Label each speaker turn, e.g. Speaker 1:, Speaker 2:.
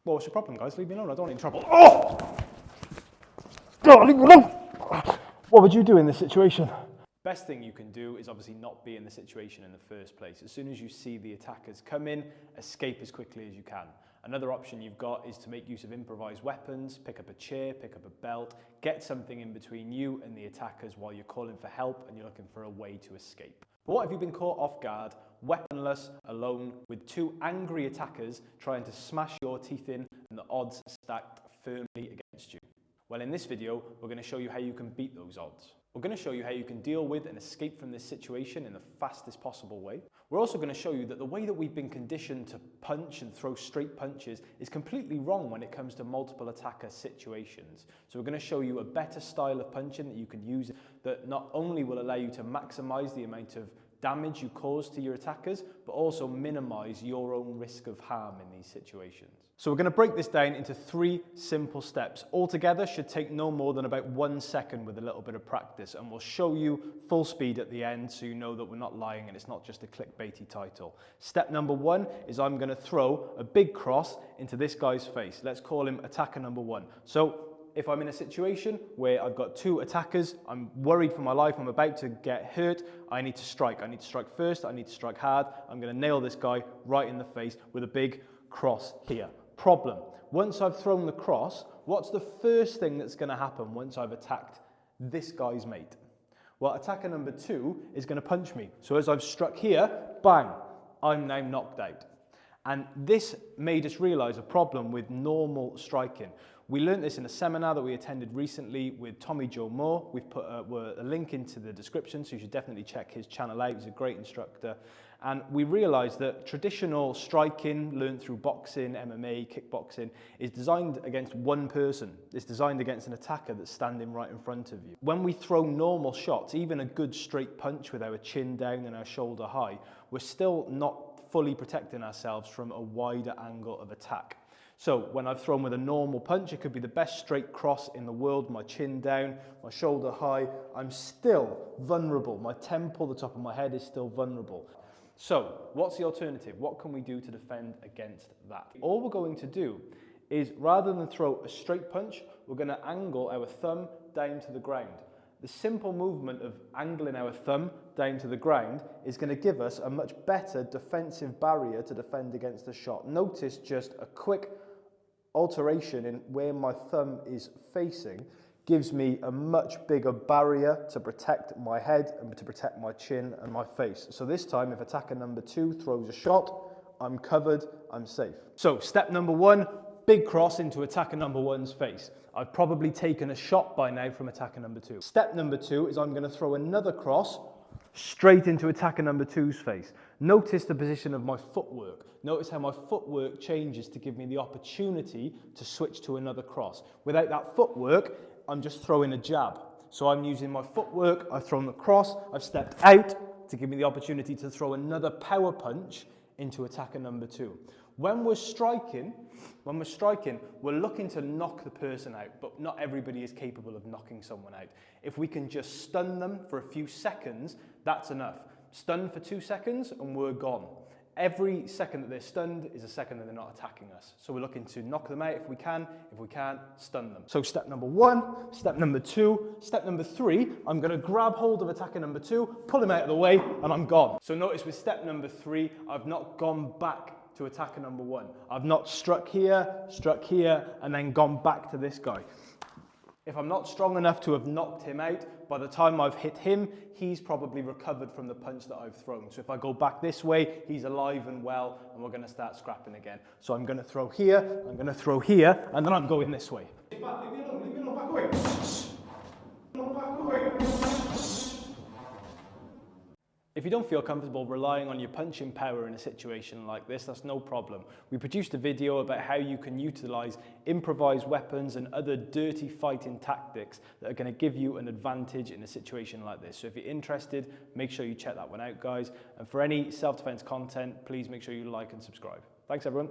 Speaker 1: Well, what's your problem, guys? Leave me alone. I don't want any trouble. Oh! God, leave me alone! What would you do in this situation? Best thing you can do is obviously not be in the situation in the first place. As soon as you see the attackers come in, escape as quickly as you can. Another option you've got is to make use of improvised weapons, pick up a chair, pick up a belt, get something in between you and the attackers while you're calling for help and you're looking for a way to escape. But what if you've been caught off guard, weaponless, alone, with two angry attackers trying to smash your teeth in and the odds stacked firmly against you? Well, in this video, we're going to show you how you can beat those odds. We're going to show you how you can deal with and escape from this situation in the fastest possible way. We're also going to show you that the way that we've been conditioned to punch and throw straight punches is completely wrong when it comes to multiple attacker situations. So we're going to show you a better style of punching that you can use that not only will allow you to maximize the amount of damage you cause to your attackers, but also minimize your own risk of harm in these situations. So we're going to break this down into 3 simple steps. Altogether should take no more than about 1 second with a little bit of practice, and we'll show you full speed at the end so you know that we're not lying and it's not just a clickbaity title. Step number 1 is I'm going to throw a big cross into this guy's face. Let's call him attacker number 1. So if I'm in a situation where I've got 2 attackers, I'm worried for my life, I'm about to get hurt, I need to strike. I need to strike first, I need to strike hard. I'm going to nail this guy right in the face with a big cross here. Problem. Once I've thrown the cross, what's the first thing that's going to happen once I've attacked this guy's mate? Well, attacker number 2 is going to punch me. So as I've struck here, bang, I'm now knocked out. And this made us realize a problem with normal striking. We learned this in a seminar that we attended recently with Tommy Joe Moore. We've put a link into the description, so you should definitely check his channel out. He's a great instructor. And we realized that traditional striking, learned through boxing, MMA, kickboxing, is designed against one person. It's designed against an attacker that's standing right in front of you. When we throw normal shots, even a good straight punch with our chin down and our shoulder high, we're still not fully protecting ourselves from a wider angle of attack. So when I've thrown with a normal punch, it could be the best straight cross in the world, my chin down, my shoulder high, I'm still vulnerable. My temple, the top of my head is still vulnerable. So what's the alternative? What can we do to defend against that? All we're going to do is, rather than throw a straight punch, we're going to angle our thumb down to the ground. The simple movement of angling our thumb down to the ground is going to give us a much better defensive barrier to defend against a shot. Notice just a quick alteration in where my thumb is facing gives me a much bigger barrier to protect my head and to protect my chin and my face. So this time, if attacker number 2 throws a shot, I'm covered, I'm safe. So step number 1, big cross into attacker number 1's face. I've probably taken a shot by now from attacker number 2. Step number 2 is I'm going to throw another cross straight into attacker number 2's face. Notice the position of my footwork. Notice how my footwork changes to give me the opportunity to switch to another cross. Without that footwork, I'm just throwing a jab. So I'm using my footwork, I've thrown the cross, I've stepped out to give me the opportunity to throw another power punch into attacker number 2. When we're striking, we're looking to knock the person out, but not everybody is capable of knocking someone out. If we can just stun them for a few seconds, that's enough. Stun for 2 seconds and we're gone. Every second that they're stunned is a second that they're not attacking us. So we're looking to knock them out if we can. If we can't, stun them. So step number 1, step number 2, step number 3, I'm going to grab hold of attacker number 2, pull him out of the way, and I'm gone. So notice with step number 3, I've not gone back to attacker number 1. I've not struck here, and then gone back to this guy. If I'm not strong enough to have knocked him out, by the time I've hit him, he's probably recovered from the punch that I've thrown. So if I go back this way, he's alive and well, and we're going to start scrapping again. So I'm going to throw here, I'm going to throw here, and then I'm going this way. Leave me alone, back away. Back away. If you don't feel comfortable relying on your punching power in a situation like this, that's no problem. We produced a video about how you can utilize improvised weapons and other dirty fighting tactics that are going to give you an advantage in a situation like this. So if you're interested, make sure you check that one out, guys. And for any self-defense content, please make sure you like and subscribe. Thanks, everyone.